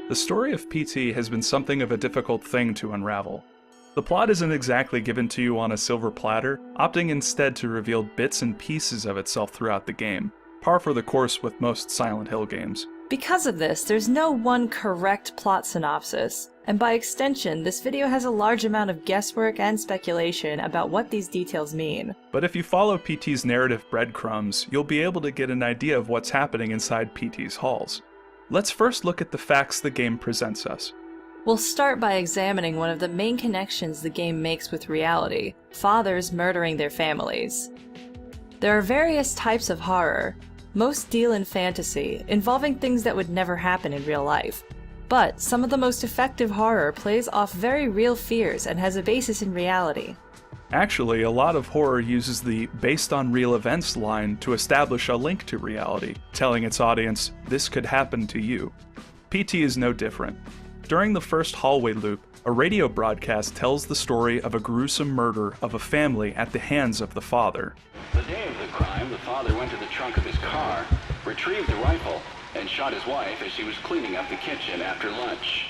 The story of PT has been something of a difficult thing to unravel. The plot isn't exactly given to you on a silver platter, opting instead to reveal bits and pieces of itself throughout the game, par for the course with most Silent Hill games. Because of this, there's no one correct plot synopsis, and by extension, this video has a large amount of guesswork and speculation about what these details mean. But if you follow PT's narrative breadcrumbs, you'll be able to get an idea of what's happening inside PT's halls. Let's first look at the facts the game presents us. We'll start by examining one of the main connections the game makes with reality: fathers murdering their families. There are various types of horror. Most deal in fantasy, involving things that would never happen in real life. But some of the most effective horror plays off very real fears and has a basis in reality. Actually, a lot of horror uses the based on real events line to establish a link to reality, telling its audience, this could happen to you. PT is no different. During the first hallway loop, a radio broadcast tells the story of a gruesome murder of a family at the hands of the father. The day of the crime, the father went to the trunk of his car, retrieved the rifle, and shot his wife as she was cleaning up the kitchen after lunch.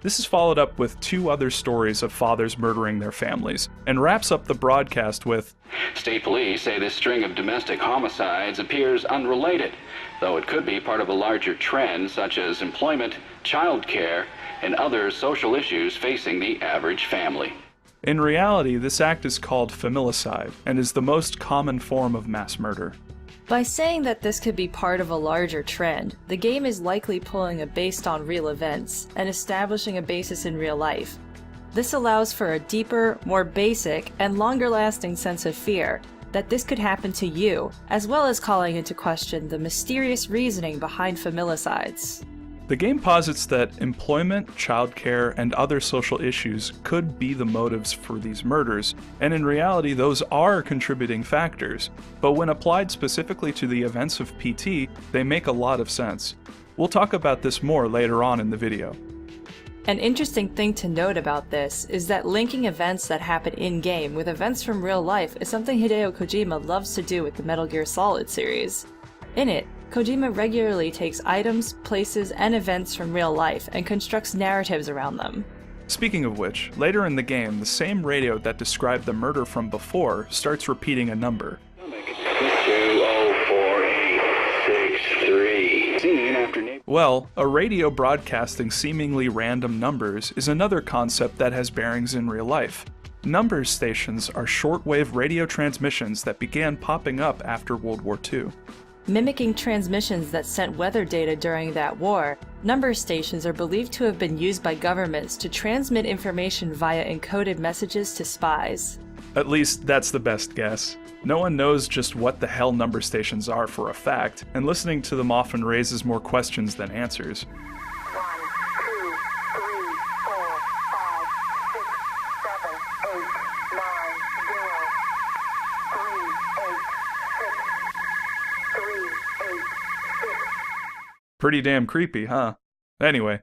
This is followed up with two other stories of fathers murdering their families, and wraps up the broadcast with, State police say this string of domestic homicides appears unrelated, though it could be part of a larger trend such as employment, child care, and other social issues facing the average family. In reality, this act is called familicide, and is the most common form of mass murder. By saying that this could be part of a larger trend, the game is likely pulling a based on real events, and establishing a basis in real life. This allows for a deeper, more basic, and longer-lasting sense of fear that this could happen to you, as well as calling into question the mysterious reasoning behind familicides. The game posits that employment, childcare, and other social issues could be the motives for these murders, and in reality those are contributing factors, but when applied specifically to the events of PT, they make a lot of sense. We'll talk about this more later on in the video. An interesting thing to note about this is that linking events that happen in-game with events from real life is something Hideo Kojima loves to do with the Metal Gear Solid series. In it, Kojima regularly takes items, places, and events from real life and constructs narratives around them. Speaking of which, later in the game, the same radio that described the murder from before starts repeating a number. 204863. Well, a radio broadcasting seemingly random numbers is another concept that has bearings in real life. Number stations are shortwave radio transmissions that began popping up after World War II. Mimicking transmissions that sent weather data during that war, number stations are believed to have been used by governments to transmit information via encoded messages to spies. At least, that's the best guess. No one knows just what the hell number stations are for a fact, and listening to them often raises more questions than answers. 1, 2, 3, 4, 5, 6, 7, 8, 9, 0, 3, 8, 6, 3, 8, 6. Pretty damn creepy, huh? Anyway,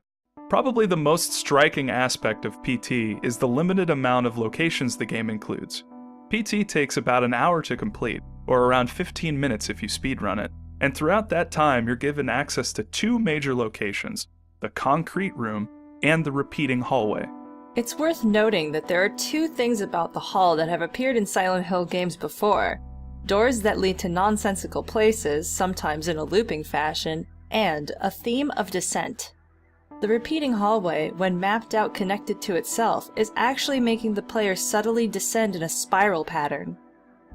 probably the most striking aspect of PT is the limited amount of locations the game includes. PT takes about an hour to complete, or around 15 minutes if you speedrun it, and throughout that time you're given access to two major locations, the concrete room and the repeating hallway. It's worth noting that there are two things about the hall that have appeared in Silent Hill games before: doors that lead to nonsensical places, sometimes in a looping fashion, and a theme of descent. The repeating hallway, when mapped out connected to itself, is actually making the player subtly descend in a spiral pattern.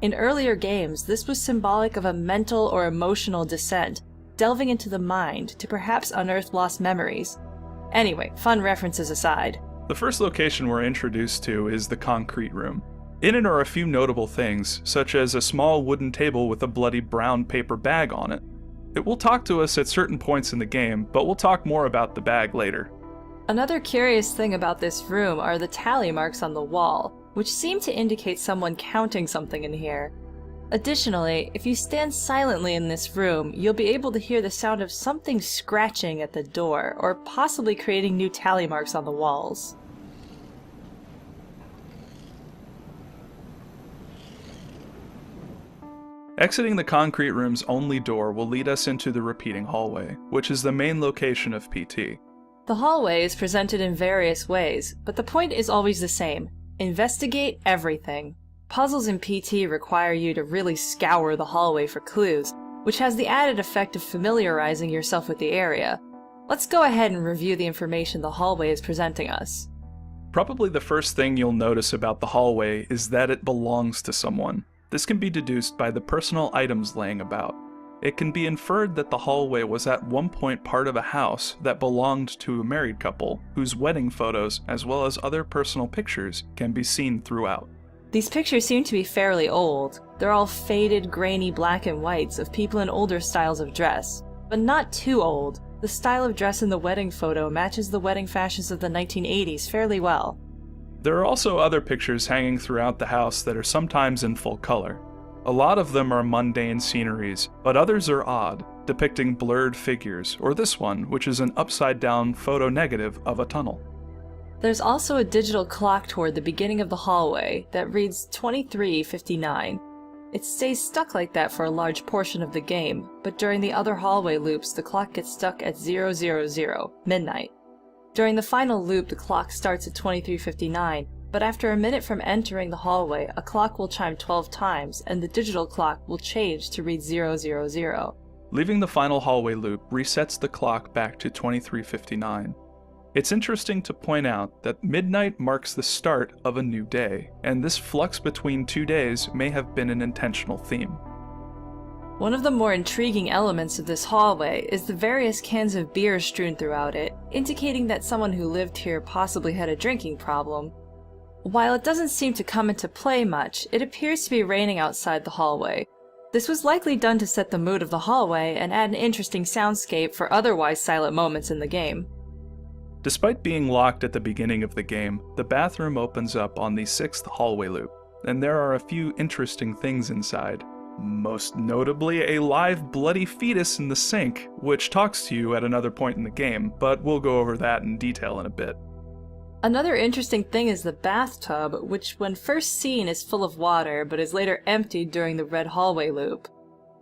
In earlier games, this was symbolic of a mental or emotional descent, delving into the mind to perhaps unearth lost memories. Anyway, fun references aside. The first location we're introduced to is the concrete room. In it are a few notable things, such as a small wooden table with a bloody brown paper bag on it. It will talk to us at certain points in the game, but we'll talk more about the bag later. Another curious thing about this room are the tally marks on the wall, which seem to indicate someone counting something in here. Additionally, if you stand silently in this room, you'll be able to hear the sound of something scratching at the door, or possibly creating new tally marks on the walls. Exiting the concrete room's only door will lead us into the repeating hallway, which is the main location of PT. The hallway is presented in various ways, but the point is always the same. Investigate everything. Puzzles in PT require you to really scour the hallway for clues, which has the added effect of familiarizing yourself with the area. Let's go ahead and review the information the hallway is presenting us. Probably the first thing you'll notice about the hallway is that it belongs to someone. This can be deduced by the personal items laying about. It can be inferred that the hallway was at one point part of a house that belonged to a married couple, whose wedding photos, as well as other personal pictures, can be seen throughout. These pictures seem to be fairly old. They're all faded, grainy black and whites of people in older styles of dress. But not too old. The style of dress in the wedding photo matches the wedding fashions of the 1980s fairly well. There are also other pictures hanging throughout the house that are sometimes in full color. A lot of them are mundane sceneries, but others are odd, depicting blurred figures, or this one, which is an upside-down photo negative of a tunnel. There's also a digital clock toward the beginning of the hallway that reads 23:59. It stays stuck like that for a large portion of the game, but during the other hallway loops the clock gets stuck at 000, midnight. During the final loop the clock starts at 23:59, but after a minute from entering the hallway a clock will chime 12 times and the digital clock will change to read 000. Leaving the final hallway loop resets the clock back to 23:59. It's interesting to point out that midnight marks the start of a new day, and this flux between 2 days may have been an intentional theme. One of the more intriguing elements of this hallway is the various cans of beer strewn throughout it, indicating that someone who lived here possibly had a drinking problem. While it doesn't seem to come into play much, it appears to be raining outside the hallway. This was likely done to set the mood of the hallway and add an interesting soundscape for otherwise silent moments in the game. Despite being locked at the beginning of the game, the bathroom opens up on the 6th hallway loop, and there are a few interesting things inside. Most notably a live bloody fetus in the sink, which talks to you at another point in the game, but we'll go over that in detail in a bit. Another interesting thing is the bathtub, which when first seen is full of water, but is later emptied during the red hallway loop.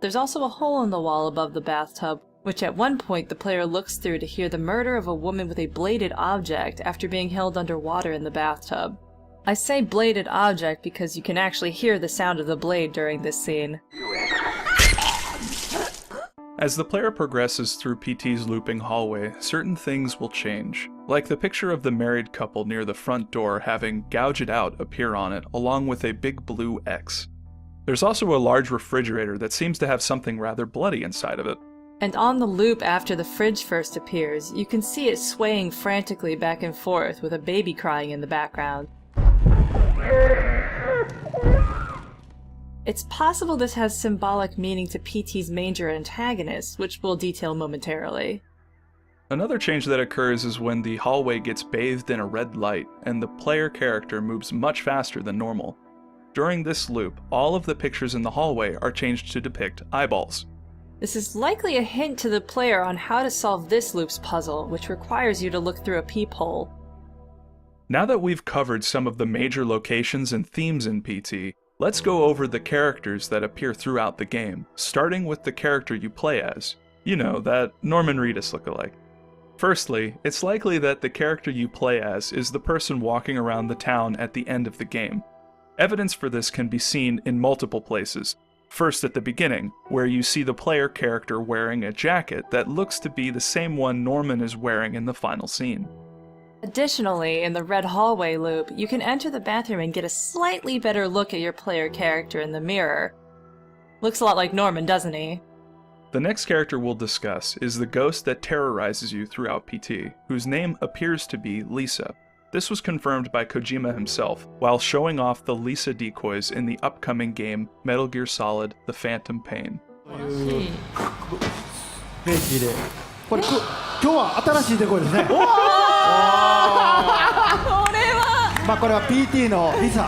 There's also a hole in the wall above the bathtub, which at one point the player looks through to hear the murder of a woman with a bladed object after being held underwater in the bathtub. I say bladed object because you can actually hear the sound of the blade during this scene. As the player progresses through PT's looping hallway, certain things will change, like the picture of the married couple near the front door having "Gouge It Out" appear on it, along with a big blue X. There's also a large refrigerator that seems to have something rather bloody inside of it. And on the loop after the fridge first appears, you can see it swaying frantically back and forth with a baby crying in the background. It's possible this has symbolic meaning to PT's major antagonist, which we'll detail momentarily. Another change that occurs is when the hallway gets bathed in a red light, and the player character moves much faster than normal. During this loop, all of the pictures in the hallway are changed to depict eyeballs. This is likely a hint to the player on how to solve this loop's puzzle, which requires you to look through a peephole. Now that we've covered some of the major locations and themes in PT, let's go over the characters that appear throughout the game, starting with the character you play as. You know, that Norman Reedus lookalike. Firstly, it's likely that the character you play as is the person walking around the town at the end of the game. Evidence for this can be seen in multiple places. First at the beginning, where you see the player character wearing a jacket that looks to be the same one Norman is wearing in the final scene. Additionally, in the red hallway loop, you can enter the bathroom and get a slightly better look at your player character in the mirror. Looks a lot like Norman, doesn't he? The next character we'll discuss is the ghost that terrorizes you throughout PT, whose name appears to be Lisa. This was confirmed by Kojima himself, while showing off the Lisa decoys in the upcoming game Metal Gear Solid: The Phantom Pain. 兵器でこれ今日は新しいデコイですね。まあこれは PT のリサ。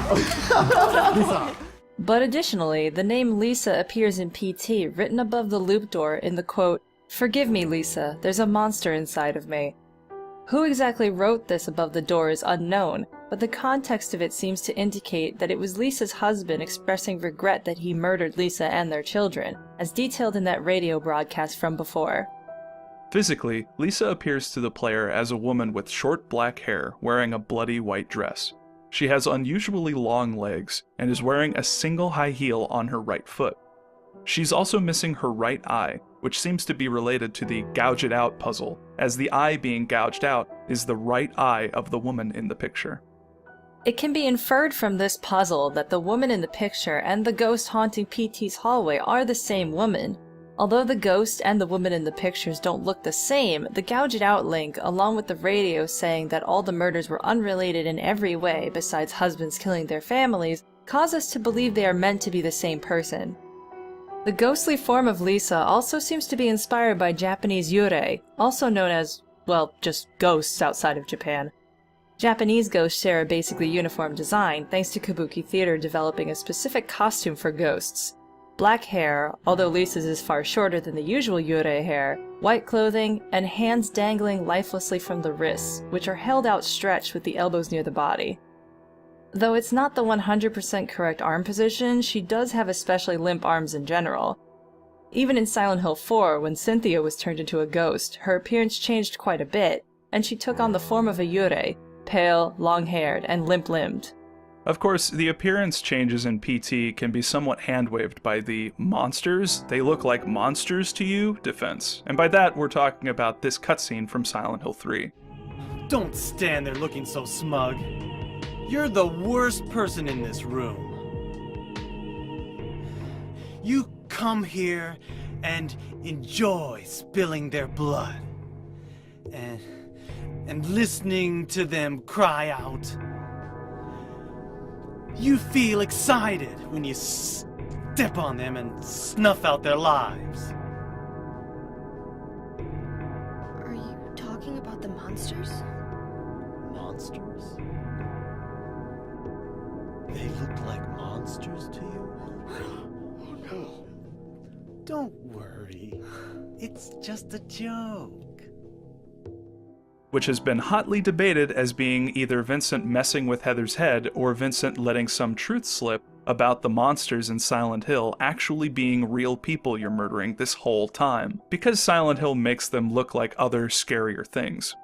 リサ。 But additionally, the name Lisa appears in PT written above the loop door in the quote, "Forgive me, Lisa, there's a monster inside of me." Who exactly wrote this above the door is unknown, but the context of it seems to indicate that it was Lisa's husband expressing regret that he murdered Lisa and their children, as detailed in that radio broadcast from before. Physically, Lisa appears to the player as a woman with short black hair wearing a bloody white dress. She has unusually long legs and is wearing a single high heel on her right foot. She's also missing her right eye, which seems to be related to the gouge it out puzzle, as the eye being gouged out is the right eye of the woman in the picture. It can be inferred from this puzzle that the woman in the picture and the ghost haunting PT's hallway are the same woman. Although the ghost and the woman in the pictures don't look the same, the gouge it out link, along with the radio saying that all the murders were unrelated in every way besides husbands killing their families, cause us to believe they are meant to be the same person. The ghostly form of Lisa also seems to be inspired by Japanese yurei, also known as, well, just ghosts outside of Japan. Japanese ghosts share a basically uniform design thanks to kabuki theater developing a specific costume for ghosts. Black hair, although Lisa's is far shorter than the usual yurei hair, white clothing, and hands dangling lifelessly from the wrists, which are held outstretched with the elbows near the body. Though it's not the 100% correct arm position, she does have especially limp arms in general. Even in Silent Hill 4, when Cynthia was turned into a ghost, her appearance changed quite a bit, and she took on the form of a yurei, pale, long-haired, and limp-limbed. Of course, the appearance changes in PT can be somewhat hand-waved by the "monsters, they look like monsters to you" defense, and by that we're talking about this cutscene from Silent Hill 3. Don't stand there looking so smug. You're the worst person in this room. You come here and enjoy spilling their blood. And listening to them cry out. You feel excited when you step on them and snuff out their lives. Are you talking about the monsters? Monsters? They look like monsters to you? Oh no. Don't worry. It's just a joke. Which has been hotly debated as being either Vincent messing with Heather's head or Vincent letting some truth slip about the monsters in Silent Hill actually being real people you're murdering this whole time, because Silent Hill makes them look like other scarier things.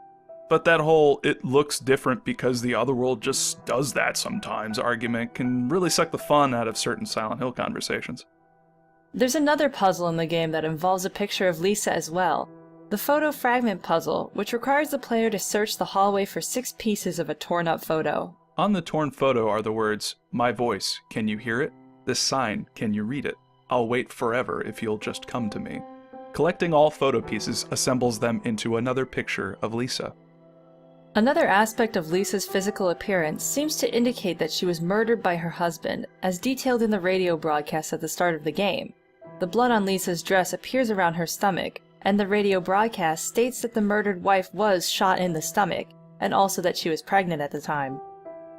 But that whole "it looks different because the other world just does that sometimes" argument can really suck the fun out of certain Silent Hill conversations. There's another puzzle in the game that involves a picture of Lisa as well. The photo fragment puzzle, which requires the player to search the hallway for 6 pieces of a torn-up photo. On the torn photo are the words, "My voice, can you hear it? This sign, can you read it? I'll wait forever if you'll just come to me." Collecting all photo pieces assembles them into another picture of Lisa. Another aspect of Lisa's physical appearance seems to indicate that she was murdered by her husband, as detailed in the radio broadcast at the start of the game. The blood on Lisa's dress appears around her stomach, and the radio broadcast states that the murdered wife was shot in the stomach, and also that she was pregnant at the time.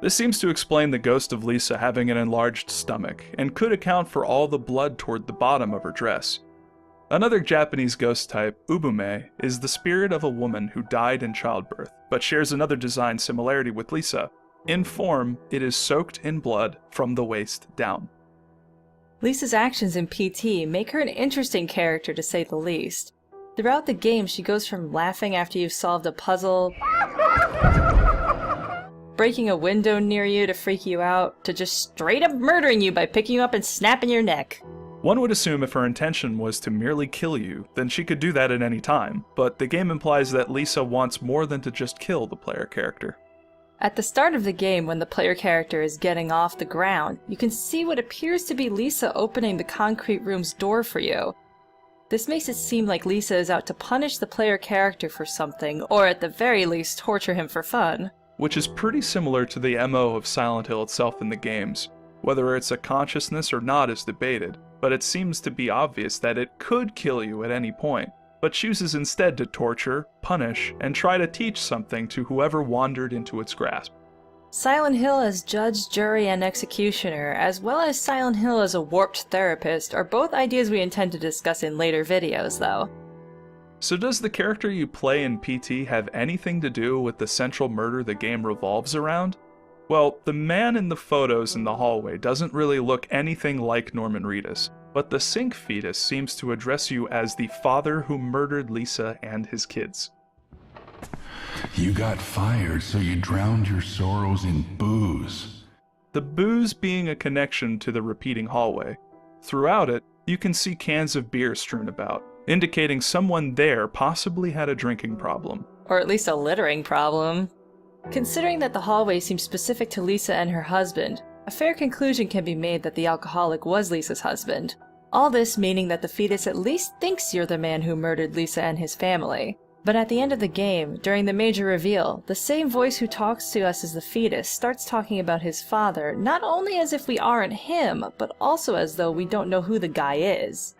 This seems to explain the ghost of Lisa having an enlarged stomach, and could account for all the blood toward the bottom of her dress. Another Japanese ghost type, Ubume, is the spirit of a woman who died in childbirth, but shares another design similarity with Lisa. In form, it is soaked in blood from the waist down. Lisa's actions in PT make her an interesting character to say the least. Throughout the game, she goes from laughing after you've solved a puzzle, breaking a window near you to freak you out, to just straight up murdering you by picking you up and snapping your neck. One would assume if her intention was to merely kill you, then she could do that at any time, but the game implies that Lisa wants more than to just kill the player character. At the start of the game, when the player character is getting off the ground, you can see what appears to be Lisa opening the concrete room's door for you. This makes it seem like Lisa is out to punish the player character for something, or at the very least torture him for fun. Which is pretty similar to the MO of Silent Hill itself in the games. Whether it's a consciousness or not is debated, but it seems to be obvious that it could kill you at any point, but chooses instead to torture, punish, and try to teach something to whoever wandered into its grasp. Silent Hill as judge, jury, and executioner, as well as Silent Hill as a warped therapist, are both ideas we intend to discuss in later videos, though. So does the character you play in PT have anything to do with the central murder the game revolves around? Well, the man in the photos in the hallway doesn't really look anything like Norman Reedus, but the sink fetus seems to address you as the father who murdered Lisa and his kids. You got fired, so you drowned your sorrows in booze. The booze being a connection to the repeating hallway. Throughout it, you can see cans of beer strewn about, indicating someone there possibly had a drinking problem. Or at least a littering problem. Considering that the hallway seems specific to Lisa and her husband, a fair conclusion can be made that the alcoholic was Lisa's husband. All this meaning that the fetus at least thinks you're the man who murdered Lisa and his family. But at the end of the game, during the major reveal, the same voice who talks to us as the fetus starts talking about his father, not only as if we aren't him, but also as though we don't know who the guy is.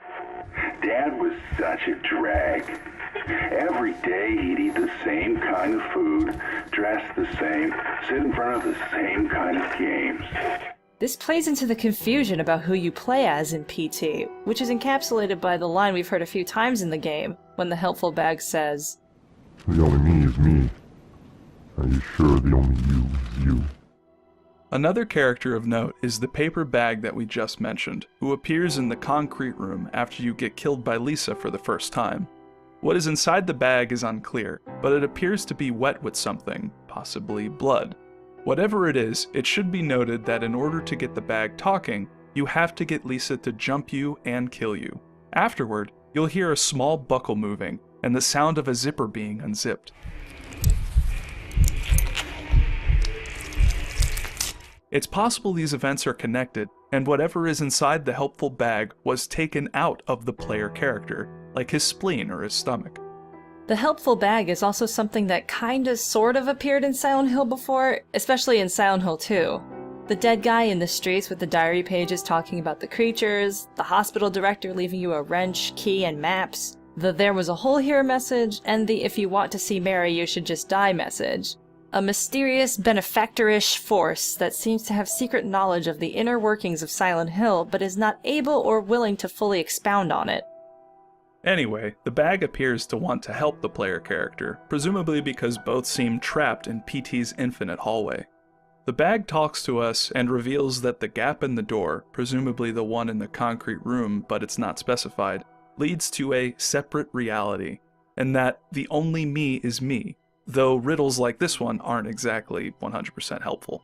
Dad was such a drag. Every day he'd eat the same kind of food, dress the same, sit in front of the same kind of games. This plays into the confusion about who you play as in PT, which is encapsulated by the line we've heard a few times in the game, when the helpful bag says, "The only me is me. Are you sure the only you is you?" Another character of note is the paper bag that we just mentioned, who appears in the concrete room after you get killed by Lisa for the first time. What is inside the bag is unclear, but it appears to be wet with something, possibly blood. Whatever it is, it should be noted that in order to get the bag talking, you have to get Lisa to jump you and kill you. Afterward, you'll hear a small buckle moving, and the sound of a zipper being unzipped. It's possible these events are connected, and whatever is inside the helpful bag was taken out of the player character, like his spleen or his stomach. The helpful bag is also something that kinda sort of appeared in Silent Hill before, especially in Silent Hill 2. The dead guy in the streets with the diary pages talking about the creatures, the hospital director leaving you a wrench, key, and maps, the "there was a hole here" message, and the "if you want to see Mary you should just die" message. A mysterious, benefactorish force that seems to have secret knowledge of the inner workings of Silent Hill but is not able or willing to fully expound on it. Anyway, the bag appears to want to help the player character, presumably because both seem trapped in PT's infinite hallway. The bag talks to us and reveals that the gap in the door, presumably the one in the concrete room but it's not specified, leads to a separate reality, and that the only me is me, though riddles like this one aren't exactly 100% helpful.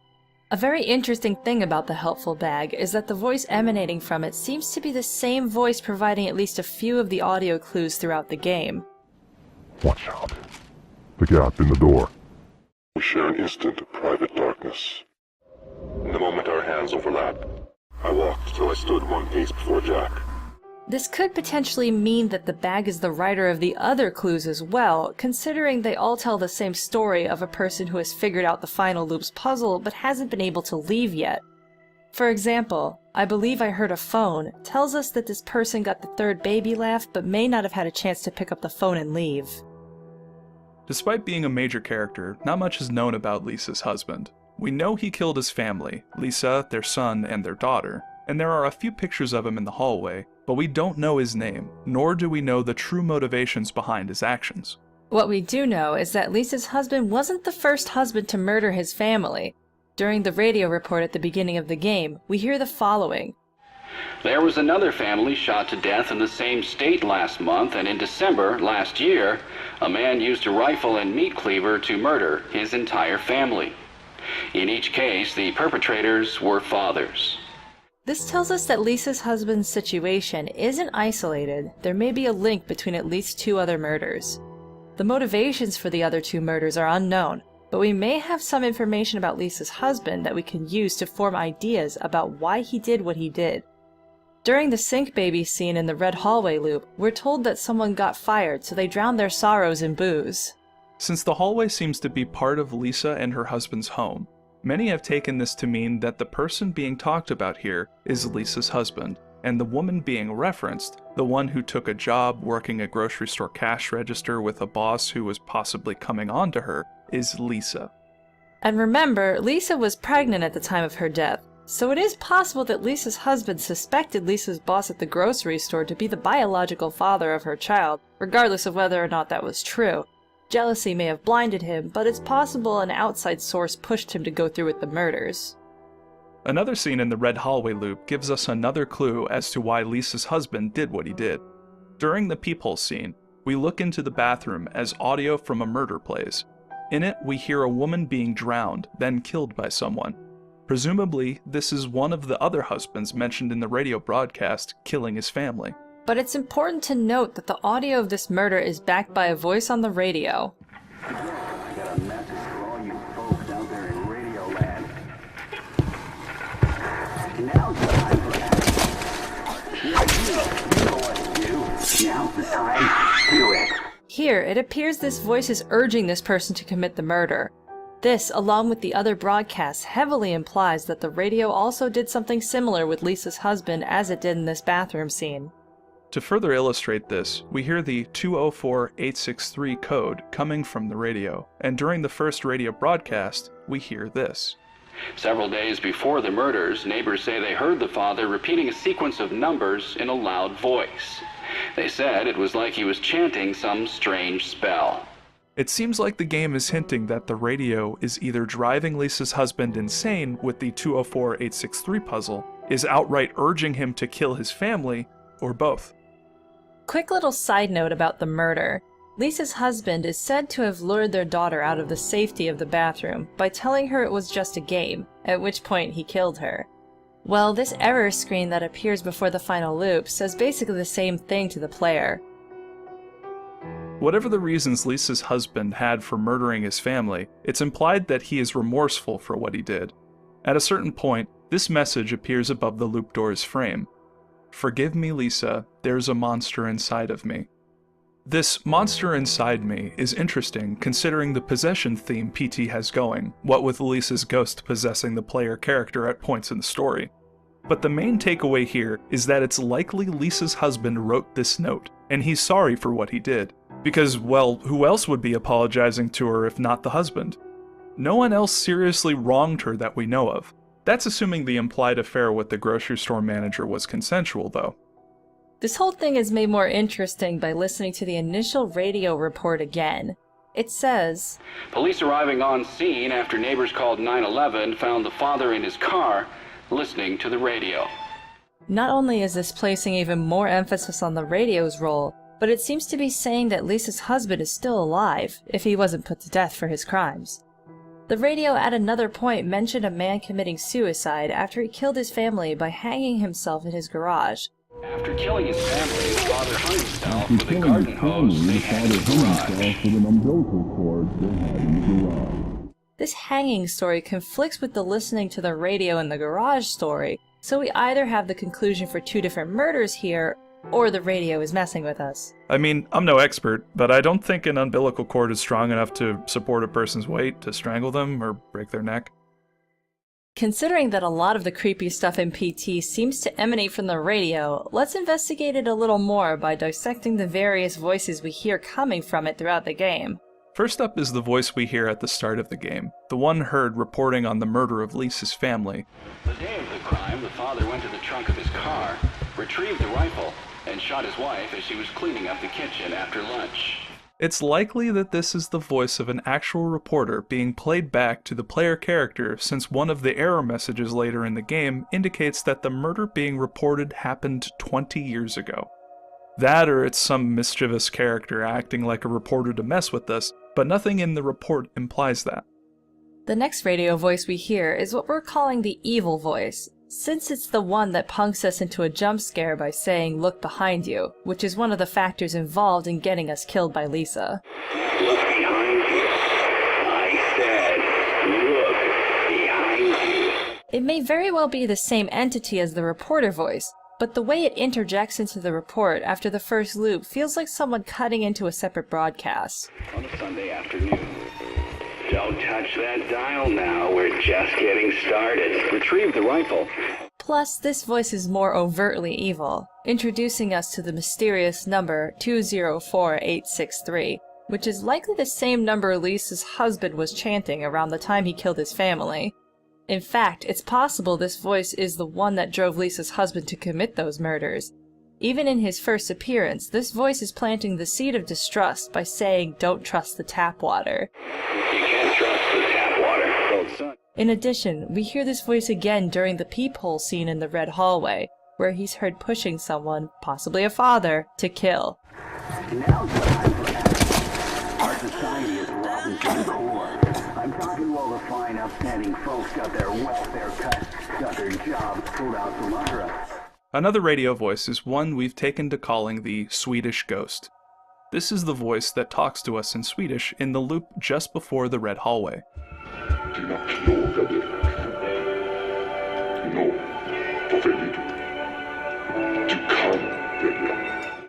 A very interesting thing about the helpful bag is that the voice emanating from it seems to be the same voice providing at least a few of the audio clues throughout the game. "Watch out. The gap in the door. We share an instant of private darkness. In the moment our hands overlapped, I walked till I stood one pace before Jack. This could potentially mean that the bag is the writer of the other clues as well, considering they all tell the same story of a person who has figured out the final loop's puzzle but hasn't been able to leave yet. For example, I believe I heard a phone tells us that this person got the third baby laugh but may not have had a chance to pick up the phone and leave. Despite being a major character, not much is known about Lisa's husband. We know he killed his family, Lisa, their son, and their daughter, and there are a few pictures of him in the hallway, but we don't know his name, nor do we know the true motivations behind his actions. What we do know is that Lisa's husband wasn't the first husband to murder his family. During the radio report at the beginning of the game, we hear the following. There was another family shot to death in the same state last month, and in December last year, a man used a rifle and meat cleaver to murder his entire family. In each case, the perpetrators were fathers. This tells us that Lisa's husband's situation isn't isolated. There may be a link between at least two other murders. The motivations for the other two murders are unknown, but we may have some information about Lisa's husband that we can use to form ideas about why he did what he did. During the sink baby scene in the red hallway loop, we're told that someone got fired, so they drowned their sorrows in booze. Since the hallway seems to be part of Lisa and her husband's home, many have taken this to mean that the person being talked about here is Lisa's husband, and the woman being referenced, the one who took a job working a grocery store cash register with a boss who was possibly coming on to her, is Lisa. And remember, Lisa was pregnant at the time of her death, so it is possible that Lisa's husband suspected Lisa's boss at the grocery store to be the biological father of her child, regardless of whether or not that was true. Jealousy may have blinded him, but it's possible an outside source pushed him to go through with the murders. Another scene in the red hallway loop gives us another clue as to why Lisa's husband did what he did. During the peephole scene, we look into the bathroom as audio from a murder plays. In it, we hear a woman being drowned, then killed by someone. Presumably, this is one of the other husbands mentioned in the radio broadcast killing his family. But it's important to note that the audio of this murder is backed by a voice on the radio. I got a message for all you folks out there in Radio Land. Now's the time for action. You know what to do. Now's the time. Do it. Here, it appears this voice is urging this person to commit the murder. This, along with the other broadcasts, heavily implies that the radio also did something similar with Lisa's husband as it did in this bathroom scene. To further illustrate this, we hear the 204863 code coming from the radio, and during the first radio broadcast, we hear this. Several days before the murders, neighbors say they heard the father repeating a sequence of numbers in a loud voice. They said it was like he was chanting some strange spell. It seems like the game is hinting that the radio is either driving Lisa's husband insane with the 204863 puzzle, is outright urging him to kill his family, or both. Quick little side note about the murder. Lisa's husband is said to have lured their daughter out of the safety of the bathroom by telling her it was just a game, at which point he killed her. Well, this error screen that appears before the final loop says basically the same thing to the player. Whatever the reasons Lisa's husband had for murdering his family, it's implied that he is remorseful for what he did. At a certain point, this message appears above the loop door's frame. "Forgive me, Lisa, there's a monster inside of me." This monster inside me is interesting considering the possession theme PT has going, what with Lisa's ghost possessing the player character at points in the story. But the main takeaway here is that it's likely Lisa's husband wrote this note, and he's sorry for what he did. Because, well, who else would be apologizing to her if not the husband? No one else seriously wronged her that we know of. That's assuming the implied affair with the grocery store manager was consensual, though. This whole thing is made more interesting by listening to the initial radio report again. It says, Police arriving on scene after neighbors called 911 found the father in his car listening to the radio. Not only is this placing even more emphasis on the radio's role, but it seems to be saying that Lisa's husband is still alive, if he wasn't put to death for his crimes. The radio at another point mentioned a man committing suicide after he killed his family by hanging himself in his garage. After killing his family, the father hung himself with a garden hose they had in the garage. This hanging story conflicts with the listening to the radio in the garage story, so we either have the conclusion for two different murders here, or the radio is messing with us. I mean, I'm no expert, but I don't think an umbilical cord is strong enough to support a person's weight to strangle them or break their neck. Considering that a lot of the creepy stuff in PT seems to emanate from the radio, let's investigate it a little more by dissecting the various voices we hear coming from it throughout the game. First up is the voice we hear at the start of the game, the one heard reporting on the murder of Lisa's family. The day of the crime, the father went to the trunk of his car, retrieved the rifle, and shot his wife as she was cleaning up the kitchen after lunch. It's likely that this is the voice of an actual reporter being played back to the player character, since one of the error messages later in the game indicates that the murder being reported happened 20 years ago. That or it's some mischievous character acting like a reporter to mess with us, but nothing in the report implies that. The next radio voice we hear is what we're calling the evil voice, since it's the one that punks us into a jump scare by saying "look behind you," which is one of the factors involved in getting us killed by Lisa. Look behind you. I said, look behind you. It may very well be the same entity as the reporter voice, but the way it interjects into the report after the first loop feels like someone cutting into a separate broadcast. On a Sunday afternoon. Don't touch that dial now, we're just getting started. Retrieve the rifle. Plus, this voice is more overtly evil, introducing us to the mysterious number 204863, which is likely the same number Lisa's husband was chanting around the time he killed his family. In fact, it's possible this voice is the one that drove Lisa's husband to commit those murders. Even in his first appearance, this voice is planting the seed of distrust by saying, "Don't trust the tap water." You can't trust the tap water. Well, son. In addition, we hear this voice again during the peephole scene in the red hallway, where he's heard pushing someone, possibly a father, to kill. Now's the time for action. Our society is rotten to the core. I'm talking to all the fine, upstanding folks got their welfare cut, got their jobs pulled out from under us. Another radio voice is one we've taken to calling the Swedish Ghost. This is the voice that talks to us in Swedish in the loop just before the red hallway.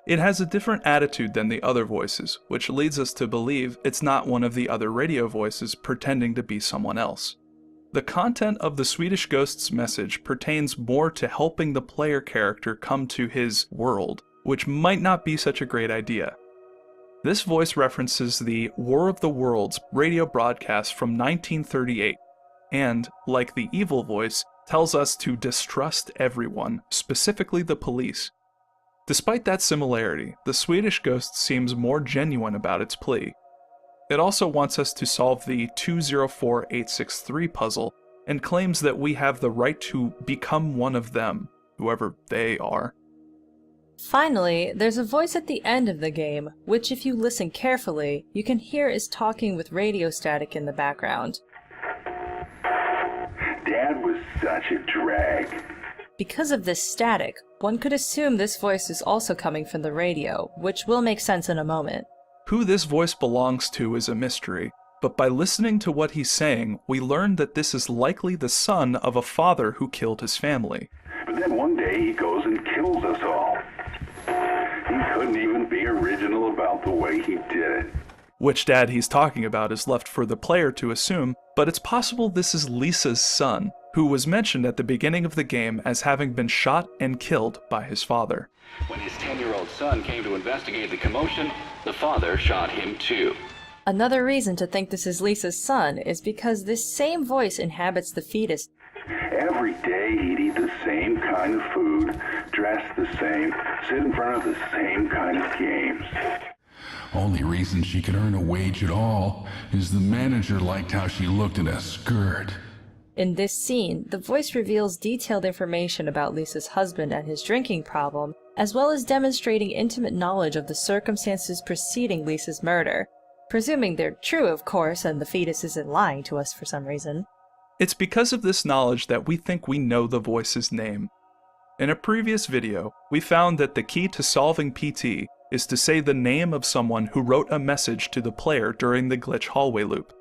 It has a different attitude than the other voices, which leads us to believe it's not one of the other radio voices pretending to be someone else. The content of the Swedish Ghost's message pertains more to helping the player character come to his world, which might not be such a great idea. This voice references the War of the Worlds radio broadcast from 1938, and, like the evil voice, tells us to distrust everyone, specifically the police. Despite that similarity, the Swedish Ghost seems more genuine about its plea. It also wants us to solve the 204863 puzzle, and claims that we have the right to become one of them, whoever they are. Finally, there's a voice at the end of the game, which if you listen carefully, you can hear is talking with radio static in the background. Dad was such a drag. Because of this static, one could assume this voice is also coming from the radio, which will make sense in a moment. Who this voice belongs to is a mystery, but by listening to what he's saying, we learn that this is likely the son of a father who killed his family. But then one day he goes and kills us all. He couldn't even be original about the way he did it. Which dad he's talking about is left for the player to assume, but it's possible this is Lisa's son, who was mentioned at the beginning of the game as having been shot and killed by his father. When his 10-year-old son came to investigate the commotion, the father shot him too. Another reason to think this is Lisa's son is because this same voice inhabits the fetus. Every day he'd eat the same kind of food, dress the same, sit in front of the same kind of games. Only reason she could earn a wage at all is the manager liked how she looked in a skirt. In this scene, the voice reveals detailed information about Lisa's husband and his drinking problem, as well as demonstrating intimate knowledge of the circumstances preceding Lisa's murder. Presuming they're true, of course, and the fetus isn't lying to us for some reason. It's because of this knowledge that we think we know the voice's name. In a previous video, we found that the key to solving PT is to say the name of someone who wrote a message to the player during the glitch hallway loop.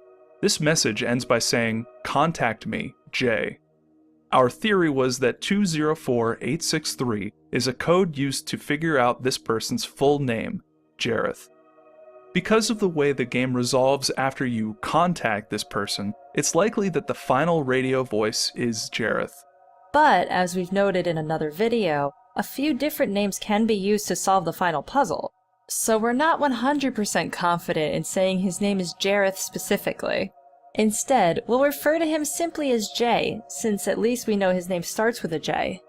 This message ends by saying, "Contact me, Jay." Our theory was that 204863 is a code used to figure out this person's full name, Jareth. Because of the way the game resolves after you contact this person, it's likely that the final radio voice is Jareth. But, as we've noted in another video, a few different names can be used to solve the final puzzle, so we're not 100% confident in saying his name is Jareth specifically. Instead, we'll refer to him simply as Jay, since at least we know his name starts with a J.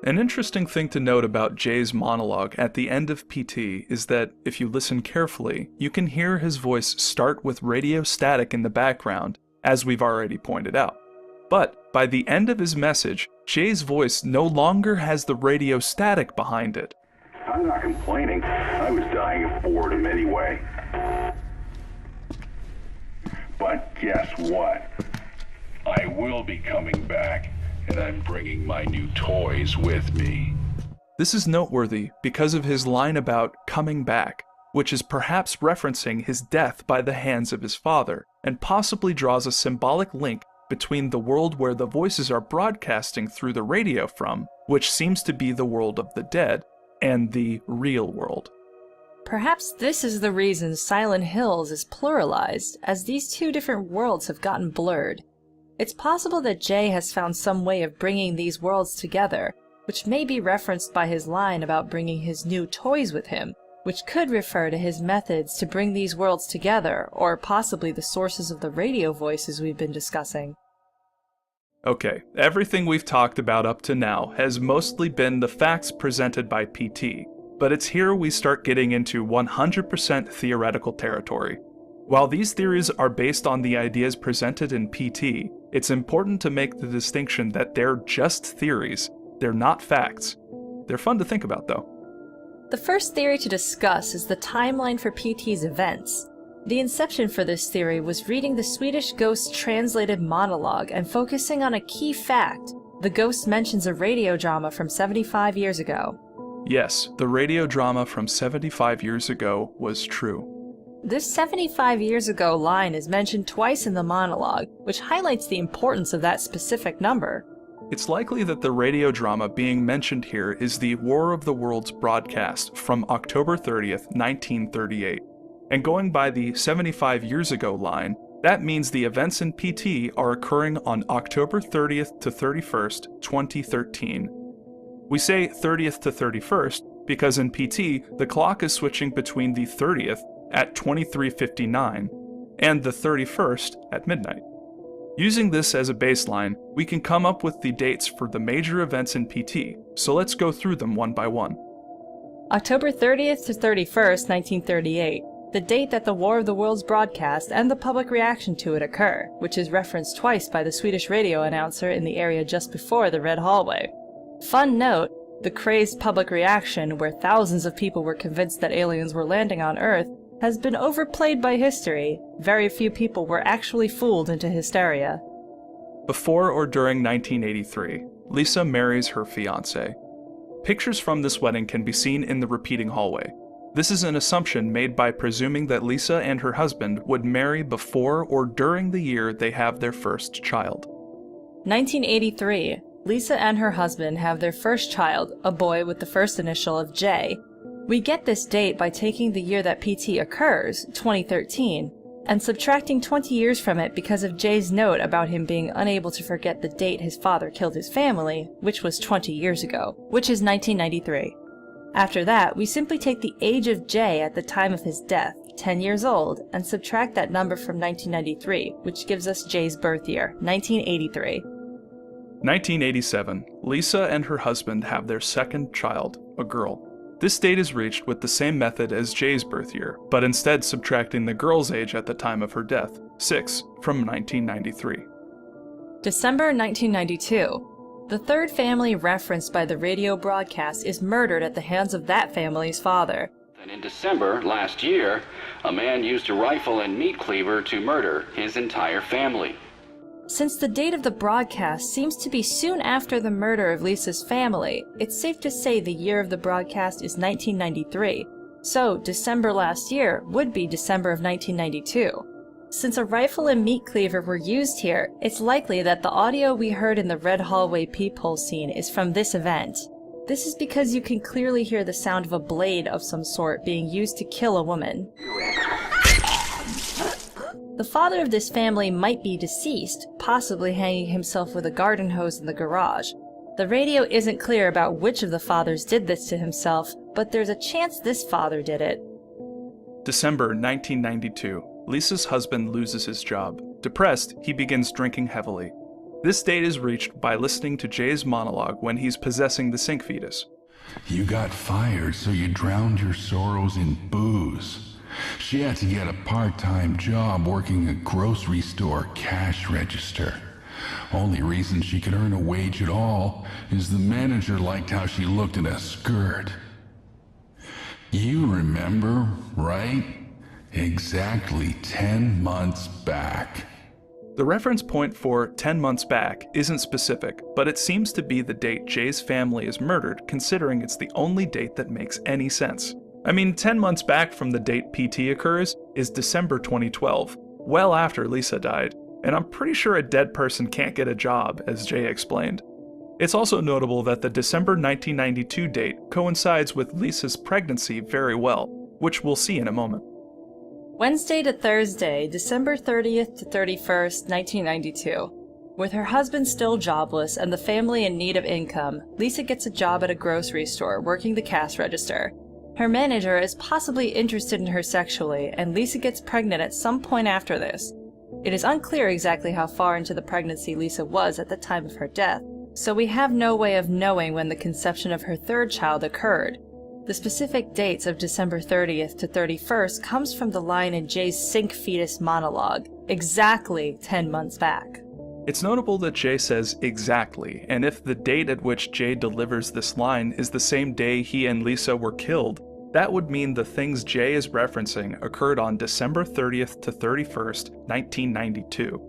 An interesting thing to note about Jay's monologue at the end of PT is that, if you listen carefully, you can hear his voice start with radio static in the background, as we've already pointed out. But, by the end of his message, Jay's voice no longer has the radio static behind it. I'm not complaining. I was dying of boredom anyway. But guess what? I will be coming back, and I'm bringing my new toys with me. This is noteworthy because of his line about coming back, which is perhaps referencing his death by the hands of his father, and possibly draws a symbolic link between the world where the voices are broadcasting through the radio from, which seems to be the world of the dead, and the real world. Perhaps this is the reason Silent Hills is pluralized, as these two different worlds have gotten blurred. It's possible that Jay has found some way of bringing these worlds together, which may be referenced by his line about bringing his new toys with him, which could refer to his methods to bring these worlds together, or possibly the sources of the radio voices we've been discussing. Okay, everything we've talked about up to now has mostly been the facts presented by PT, but it's here we start getting into 100% theoretical territory. While these theories are based on the ideas presented in PT, It's important to make the distinction that they're just theories. They're not facts. They're fun to think about, though. The first theory to discuss is the timeline for PT's events. The inception for this theory was reading the Swedish ghost's translated monologue and focusing on a key fact. The ghost mentions a radio drama from 75 years ago. Yes, the radio drama from 75 years ago was true. This 75 years ago line is mentioned twice in the monologue, which highlights the importance of that specific number. It's likely that the radio drama being mentioned here is the War of the Worlds broadcast from October 30th, 1938. And going by the 75 years ago line, that means the events in PT are occurring on October 30th to 31st, 2013. We say 30th to 31st because in PT, the clock is switching between the 30th at 23:59 and the 31st at midnight. Using this as a baseline, we can come up with the dates for the major events in PT, so let's go through them one by one. October 30th to 31st, 1938, the date that the War of the Worlds broadcast and the public reaction to it occur, which is referenced twice by the Swedish radio announcer in the area just before the Red Hallway. Fun note, the crazed public reaction, where thousands of people were convinced that aliens were landing on Earth, has been overplayed by history. Very few people were actually fooled into hysteria. Before or during 1983, Lisa marries her fiancé. Pictures from this wedding can be seen in the repeating hallway. This is an assumption made by presuming that Lisa and her husband would marry before or during the year they have their first child. 1983. Lisa and her husband have their first child, a boy with the first initial of J. We get this date by taking the year that PT occurs, 2013, and subtracting 20 years from it because of Jay's note about him being unable to forget the date his father killed his family, which was 20 years ago, which is 1993. After that, we simply take the age of Jay at the time of his death, 10 years old, and subtract that number from 1993, which gives us Jay's birth year, 1983. 1987, Lisa and her husband have their second child, a girl. This date is reached with the same method as Jay's birth year, but instead subtracting the girl's age at the time of her death, 6, from 1993. December 1992. The third family referenced by the radio broadcast is murdered at the hands of that family's father. And in December last year, a man used a rifle and meat cleaver to murder his entire family. Since the date of the broadcast seems to be soon after the murder of Lisa's family, it's safe to say the year of the broadcast is 1993, so December last year would be December of 1992. Since a rifle and meat cleaver were used here, it's likely that the audio we heard in the Red Hallway peephole scene is from this event. This is because you can clearly hear the sound of a blade of some sort being used to kill a woman. The father of this family might be deceased, possibly hanging himself with a garden hose in the garage. The radio isn't clear about which of the fathers did this to himself, but there's a chance this father did it. December 1992. Lisa's husband loses his job. Depressed, he begins drinking heavily. This date is reached by listening to Jay's monologue when he's possessing the sink fetus. You got fired, so you drowned your sorrows in booze. She had to get a part-time job working a grocery store cash register. Only reason she could earn a wage at all is the manager liked how she looked in a skirt. You remember, right? Exactly 10 months back. The reference point for 10 months back isn't specific, but it seems to be the date Jay's family is murdered, considering it's the only date that makes any sense. I mean, 10 months back from the date PT occurs is December 2012, well after Lisa died, and I'm pretty sure a dead person can't get a job, as Jay explained. It's also notable that the December 1992 date coincides with Lisa's pregnancy very well, which we'll see in a moment. Wednesday to Thursday, December 30th to 31st, 1992. With her husband still jobless and the family in need of income, Lisa gets a job at a grocery store working the cash register. Her manager is possibly interested in her sexually, and Lisa gets pregnant at some point after this. It is unclear exactly how far into the pregnancy Lisa was at the time of her death, so we have no way of knowing when the conception of her third child occurred. The specific dates of December 30th to 31st comes from the line in Jay's sink fetus monologue, exactly 10 months back. It's notable that Jay says exactly, and if the date at which Jay delivers this line is the same day he and Lisa were killed, that would mean the things Jay is referencing occurred on December 30th to 31st, 1992.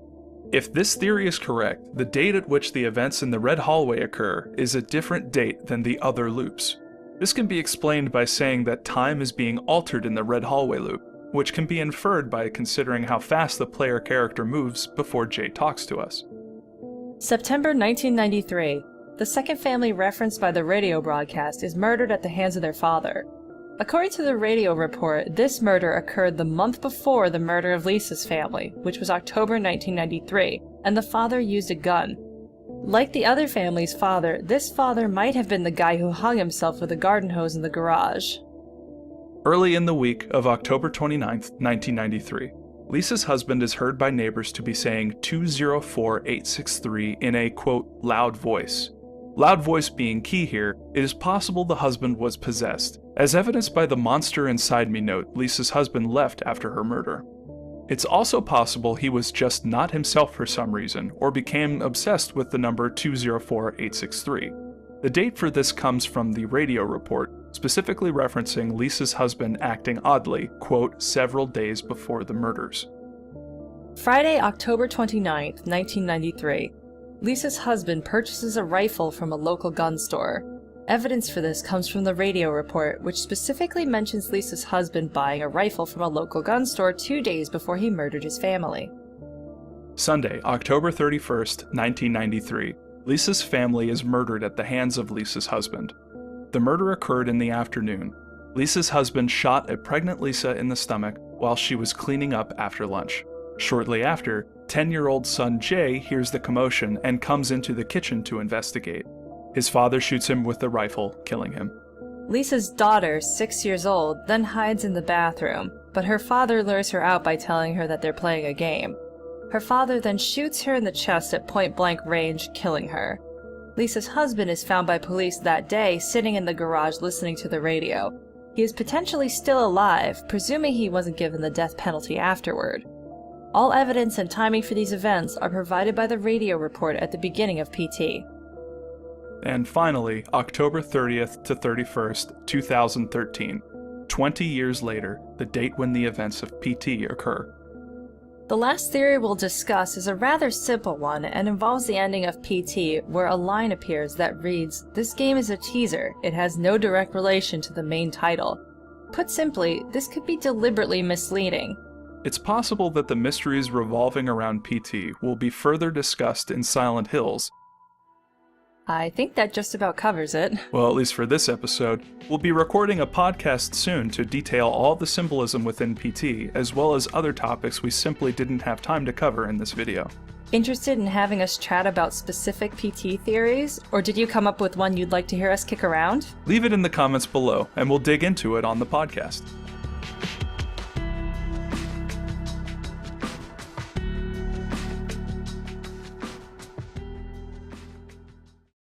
If this theory is correct, the date at which the events in the Red Hallway occur is a different date than the other loops. This can be explained by saying that time is being altered in the Red Hallway loop, which can be inferred by considering how fast the player character moves before Jay talks to us. September 1993. The second family referenced by the radio broadcast is murdered at the hands of their father. According to the radio report, this murder occurred the month before the murder of Lisa's family, which was October 1993, and the father used a gun. Like the other family's father, this father might have been the guy who hung himself with a garden hose in the garage. Early in the week of October 29th, 1993, Lisa's husband is heard by neighbors to be saying 204863 in a, quote, loud voice. Loud voice being key here, it is possible the husband was possessed, as evidenced by the monster inside me note Lisa's husband left after her murder. It's also possible he was just not himself for some reason, or became obsessed with the number 204863. The date for this comes from the radio report, specifically referencing Lisa's husband acting oddly, quote, several days before the murders. Friday, October 29th, 1993. Lisa's husband purchases a rifle from a local gun store. Evidence for this comes from the radio report, which specifically mentions Lisa's husband buying a rifle from a local gun store 2 days before he murdered his family. Sunday, October 31st, 1993. Lisa's family is murdered at the hands of Lisa's husband. The murder occurred in the afternoon. Lisa's husband shot a pregnant Lisa in the stomach while she was cleaning up after lunch. Shortly after, 10-year-old son Jay hears the commotion and comes into the kitchen to investigate. His father shoots him with the rifle, killing him. Lisa's daughter, 6 years old, then hides in the bathroom, but her father lures her out by telling her that they're playing a game. Her father then shoots her in the chest at point-blank range, killing her. Lisa's husband is found by police that day sitting in the garage listening to the radio. He is potentially still alive, presuming he wasn't given the death penalty afterward. All evidence and timing for these events are provided by the radio report at the beginning of PT. And finally, October 30th to 31st, 2013, 20 years later, the date when the events of PT occur. The last theory we'll discuss is a rather simple one and involves the ending of PT, where a line appears that reads, "This game is a teaser, it has no direct relation to the main title." Put simply, this could be deliberately misleading. It's possible that the mysteries revolving around PT will be further discussed in Silent Hills. I think that just about covers it. Well, at least for this episode. We'll be recording a podcast soon to detail all the symbolism within PT, as well as other topics we simply didn't have time to cover in this video. Interested in having us chat about specific PT theories? Or did you come up with one you'd like to hear us kick around? Leave it in the comments below, and we'll dig into it on the podcast.